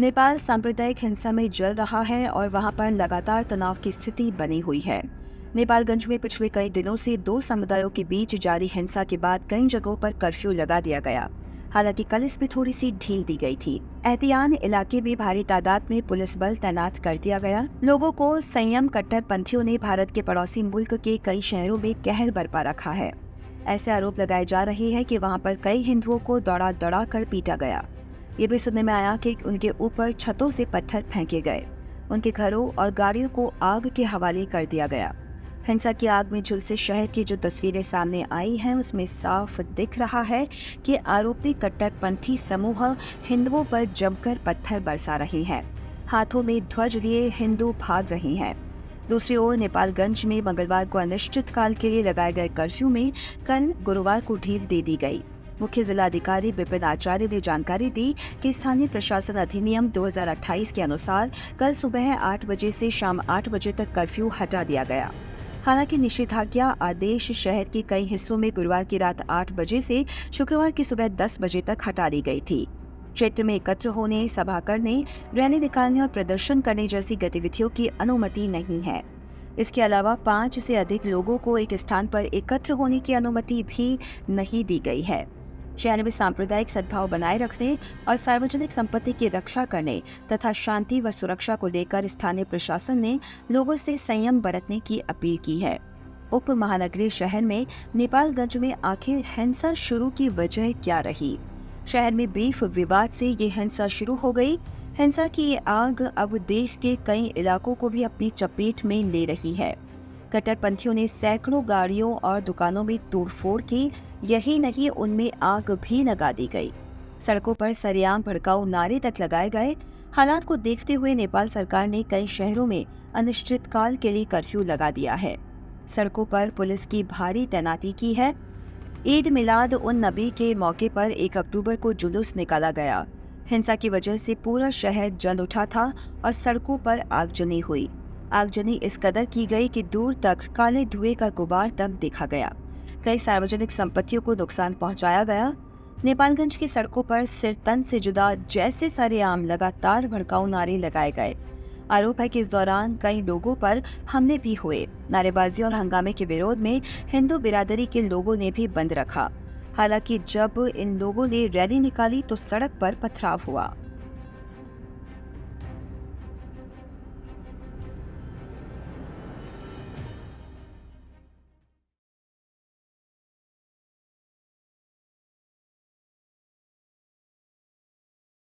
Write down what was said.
नेपाल सांप्रदायिक हिंसा में जल रहा है और वहां पर लगातार तनाव की स्थिति बनी हुई है। नेपालगंज में पिछले कई दिनों से दो समुदायों के बीच जारी हिंसा के बाद कई जगहों पर कर्फ्यू लगा दिया गया। हालांकि कल इसमें थोड़ी सी ढील दी गई थी। एहतियान इलाके में भारी तादाद में पुलिस बल तैनात कर दिया गया। लोगों को संयम कट्टरपंथियों ने भारत के पड़ोसी मुल्क के कई शहरों में कहर बरपा रखा है। ऐसे आरोप लगाए जा रहे हैं कि वहां पर कई हिंदुओं को दौड़ा दौड़ा कर पीटा गया। ये भी सुनने में आया कि उनके ऊपर छतों से पत्थर फेंके गए। उनके घरों और गाड़ियों को आग के हवाले कर दिया गया। हिंसा की आग में झुलसे शहर की जो तस्वीरें सामने आई हैं उसमें साफ दिख रहा है कि आरोपी कट्टरपंथी समूह हिंदुओं पर जमकर पत्थर बरसा रहे हैं। हाथों में ध्वज लिए हिंदू भाग रहे हैं। दूसरी ओर नेपालगंज में मंगलवार को अनिश्चितकाल के लिए लगाए गए कर्फ्यू में कल गुरुवार को ढील दे दी गई। मुख्य जिलाधिकारी विपिन आचार्य ने जानकारी दी कि स्थानीय प्रशासन अधिनियम 2028 के अनुसार कल सुबह 8 बजे से शाम 8 बजे तक कर्फ्यू हटा दिया गया। हालांकि निषेधाज्ञा आदेश शहर के कई हिस्सों में गुरुवार की रात 8 बजे से शुक्रवार की सुबह 10 बजे तक हटा दी गई थी। क्षेत्र में एकत्र होने, सभा करने, रैली निकालने और प्रदर्शन करने जैसी गतिविधियों की अनुमति नहीं है। इसके अलावा 5 से अधिक लोगों को एक स्थान पर एकत्र होने की अनुमति भी नहीं दी गई है। शहर में सांप्रदायिक सद्भाव बनाए रखने और सार्वजनिक संपत्ति की रक्षा करने तथा शांति व सुरक्षा को लेकर स्थानीय प्रशासन ने लोगों से संयम बरतने की अपील की है। उप महानगरीय शहर में नेपालगंज में आखिर हिंसा शुरू की वजह क्या रही? शहर में बीफ विवाद से ये हिंसा शुरू हो गई। हिंसा की ये आग अब देश के कई इलाकों को भी अपनी चपेट में ले रही है। कट्टरपंथियों ने सैकड़ों गाड़ियों और दुकानों में तोड़फोड़ की। यही नहीं, उनमें आग भी लगा दी गई। सड़कों पर सरेआम भड़काऊ नारे तक लगाए गए। हालात को देखते हुए नेपाल सरकार ने कई शहरों में अनिश्चितकाल के लिए कर्फ्यू लगा दिया है। सड़कों पर पुलिस की भारी तैनाती की है। ईद मिलाद उन नबी के मौके पर 1 अक्टूबर को जुलूस निकाला गया। हिंसा की वजह से पूरा शहर जल उठा था और सड़कों पर आगजनी हुई। आगजनी इस कदर की गई कि दूर तक काले धुएं का गुबार तक देखा गया। कई सार्वजनिक संपत्तियों को नुकसान पहुंचाया गया। नेपालगंज की सड़कों पर सिर तन से जुदा जैसे सरेआम लगातार भड़काऊ नारे लगाए गए। आरोप है कि इस दौरान कई लोगों पर हमले भी हुए। नारेबाजी और हंगामे के विरोध में हिंदू बिरादरी के लोगों ने भी बंद रखा। हालांकि जब इन लोगों ने रैली निकाली तो सड़क पर पथराव हुआ।